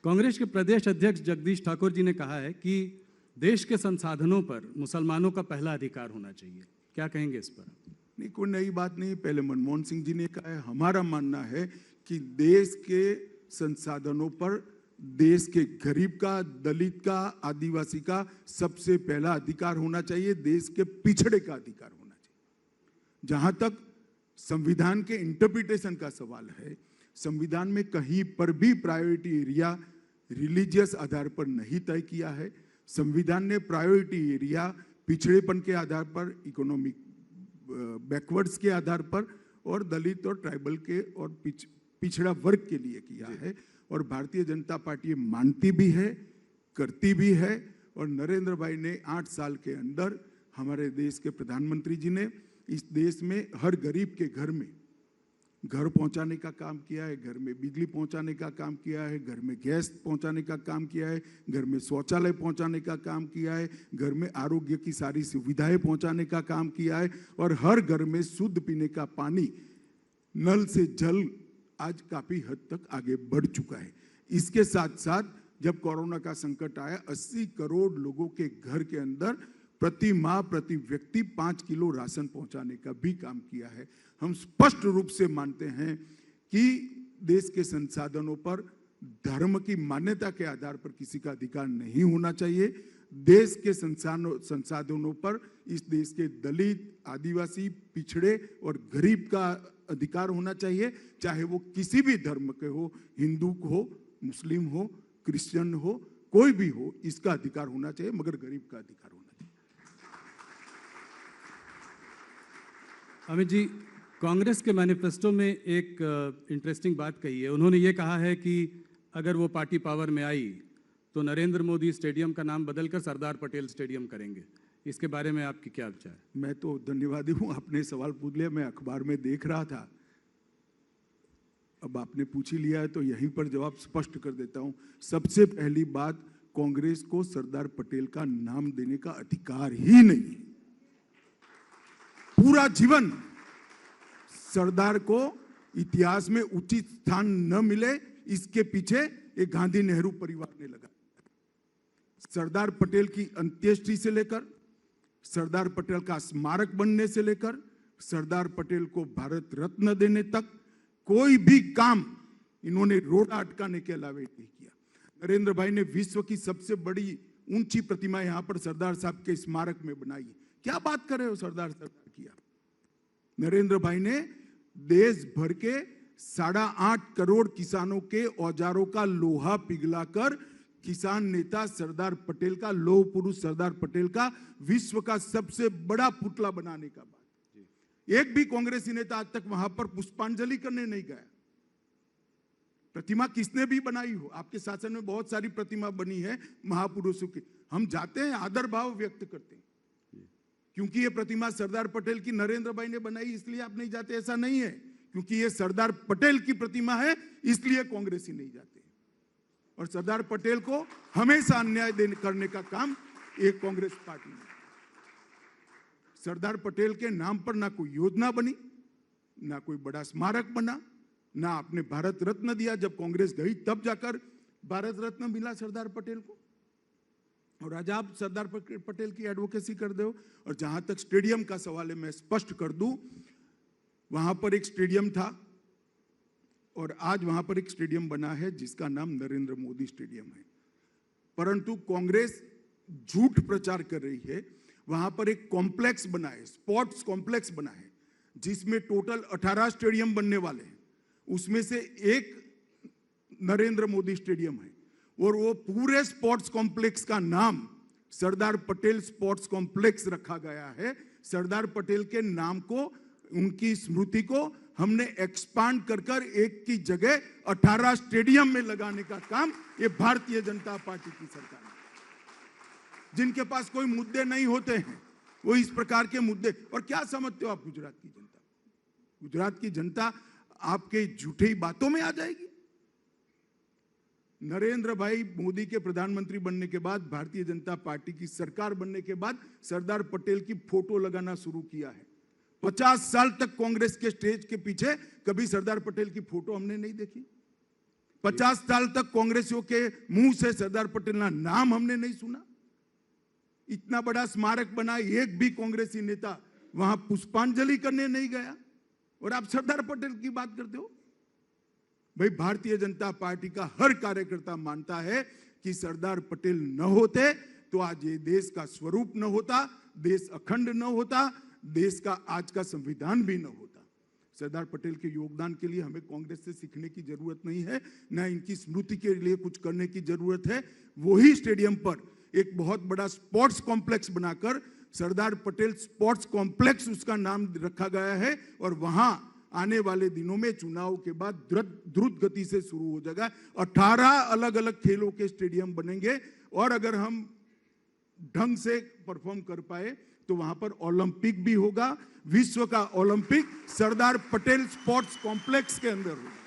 कांग्रेस के प्रदेश अध्यक्ष जगदीश ठाकुर जी ने कहा है कि देश के संसाधनों पर मुसलमानों का पहला अधिकार होना चाहिए। क्या कहेंगे इस पर? नहीं, कोई नई बात नहीं। पहले मनमोहन सिंह जी ने कहा है। हमारा मानना है कि देश के संसाधनों पर देश के गरीब का, दलित का, आदिवासी का सबसे पहला अधिकार होना चाहिए। देश के पिछड़े का अधिकार होना चाहिए। जहां तक संविधान के इंटरप्रिटेशन का सवाल है, संविधान में कहीं पर भी प्रायोरिटी एरिया रिलीजियस आधार पर नहीं तय किया है। संविधान ने प्रायोरिटी एरिया पिछड़ेपन के आधार पर, इकोनॉमिक बैकवर्ड्स के आधार पर और दलित और ट्राइबल के और पिछड़ा वर्ग के लिए किया है। और भारतीय जनता पार्टी मानती भी है, करती भी है। और नरेंद्र भाई ने 8 साल के अंदर, हमारे देश के प्रधानमंत्री जी ने इस देश में हर गरीब के घर में घर पहुंचाने का काम किया है, घर में बिजली पहुंचाने का काम किया है, घर में गैस पहुंचाने का काम किया है, घर में शौचालय पहुंचाने का काम किया है, घर में आरोग्य की सारी सुविधाएं पहुंचाने का काम किया है। और हर घर में शुद्ध पीने का पानी, नल से जल आज काफी हद तक आगे बढ़ चुका है। इसके साथ साथ जब कोरोना का संकट आया, 80 करोड़ लोगों के घर के अंदर प्रति माह, प्रति व्यक्ति 5 किलो राशन पहुंचाने का भी काम किया है। हम स्पष्ट रूप से मानते हैं कि देश के संसाधनों पर धर्म की मान्यता के आधार पर किसी का अधिकार नहीं होना चाहिए। देश के संसाधनों पर इस देश के दलित, आदिवासी, पिछड़े और गरीब का अधिकार होना चाहिए, चाहे वो किसी भी धर्म के हो, हिंदू हो, मुस्लिम हो, क्रिश्चियन हो, कोई भी हो, इसका अधिकार होना चाहिए, मगर गरीब का अधिकार होना चाहिए। अमित जी, कांग्रेस के मैनिफेस्टो में एक इंटरेस्टिंग बात कही है। उन्होंने ये कहा है कि अगर वो पार्टी पावर में आई तो नरेंद्र मोदी स्टेडियम का नाम बदलकर सरदार पटेल स्टेडियम करेंगे। इसके बारे में आपकी क्या विचार है? मैं तो धन्यवादी हूं, आपने सवाल पूछ लिया। मैं अखबार में देख रहा था, अब आपने पूछ ही लिया है तो यहीं पर जवाब स्पष्ट कर देता हूं। सबसे पहली बात, कांग्रेस को सरदार पटेल का नाम देने का अधिकार ही नहीं है। पूरा जीवन सरदार को इतिहास में उचित स्थान न मिले, इसके पीछे एक गांधी नेहरू परिवार ने लगा। सरदार पटेल की अंत्येष्टि से लेकर, सरदार पटेल का स्मारक बनने से लेकर, सरदार पटेल को भारत रत्न देने तक कोई भी काम इन्होंने रोड़ा अटकाने के अलावा नहीं किया। नरेंद्र भाई ने विश्व की सबसे बड़ी ऊंची प्रतिमा यहां पर सरदार साहब के स्मारक में बनाई। क्या बात कर रहे हो, सरदार किया। नरेंद्र भाई ने देश भर के 8.5 करोड़ किसानों के औजारों का लोहा पिघलाकर किसान नेता सरदार पटेल का, लौह पुरुष सरदार पटेल का विश्व का सबसे बड़ा पुतला बनाने का बात। एक भी कांग्रेसी नेता आज तक वहां पर पुष्पांजलि करने नहीं गया। प्रतिमा किसने भी बनाई हो, आपके शासन में बहुत सारी प्रतिमा बनी है महापुरुषों की, हम जाते हैं, आदर भाव व्यक्त करते हैं। क्योंकि ये प्रतिमा सरदार पटेल की नरेंद्र भाई ने बनाई इसलिए आप नहीं जाते, ऐसा नहीं है। क्योंकि ये सरदार पटेल की प्रतिमा है इसलिए कांग्रेसी नहीं जाते। और सरदार पटेल को हमेशा अन्याय करने का काम एक कांग्रेस पार्टी ने। सरदार पटेल के नाम पर ना कोई योजना बनी, ना कोई बड़ा स्मारक बना, ना आपने भारत रत्न दिया। जब कांग्रेस गई तब जाकर भारत रत्न मिला सरदार पटेल को। और आज आप सरदार पटेल की एडवोकेसी कर दो। और जहां तक स्टेडियम का सवाल है, मैं स्पष्ट कर दूं, वहां पर एक स्टेडियम था और आज वहां पर एक स्टेडियम बना है जिसका नाम नरेंद्र मोदी स्टेडियम है। परंतु कांग्रेस झूठ प्रचार कर रही है। वहां पर एक कॉम्प्लेक्स बना है, स्पोर्ट्स कॉम्प्लेक्स बना है, जिसमें टोटल 18 स्टेडियम बनने वाले हैं। उसमें से एक नरेंद्र मोदी स्टेडियम है और वो पूरे स्पोर्ट्स कॉम्प्लेक्स का नाम सरदार पटेल स्पोर्ट्स कॉम्प्लेक्स रखा गया है। सरदार पटेल के नाम को, उनकी स्मृति को हमने एक्सपांड कर एक की जगह 18 स्टेडियम में लगाने का काम ये भारतीय जनता पार्टी की सरकार है। जिनके पास कोई मुद्दे नहीं होते हैं वो इस प्रकार के मुद्दे। और क्या समझते हो आप गुजरात की जनता? गुजरात की जनता आपके झूठी बातों में आ जाएगी। नरेंद्र भाई मोदी के प्रधानमंत्री बनने के बाद, भारतीय जनता पार्टी की सरकार बनने के बाद सरदार पटेल की फोटो लगाना शुरू किया है। 50 साल तक कांग्रेस के स्टेज के पीछे कभी सरदार पटेल की फोटो हमने नहीं देखी। 50 साल तक कांग्रेसियों के मुंह से सरदार पटेल का नाम हमने नहीं सुना। इतना बड़ा स्मारक बना, एक भी कांग्रेसी नेता वहां पुष्पांजलि करने नहीं गया, और आप सरदार पटेल की बात करते हो। भाई, भारतीय जनता पार्टी का हर कार्यकर्ता मानता है कि सरदार पटेल न होते तो आज ये देश का स्वरूप न होता, देश अखंड न होता, देश का आज का संविधान भी न होता। सरदार पटेल के योगदान के लिए हमें कांग्रेस से सीखने की जरूरत नहीं है, न इनकी स्मृति के लिए कुछ करने की जरूरत है। वही स्टेडियम पर एक बहुत बड़ा स्पोर्ट्स कॉम्प्लेक्स बनाकर सरदार पटेल स्पोर्ट्स कॉम्प्लेक्स उसका नाम रखा गया है, और वहां आने वाले दिनों में चुनाव के बाद द्रुत गति से शुरू हो जाएगा। 18 अलग अलग खेलों के स्टेडियम बनेंगे, और अगर हम ढंग से परफॉर्म कर पाए तो वहां पर ओलंपिक भी होगा। विश्व का Olympic Sardar Patel sports complex के अंदर होगा।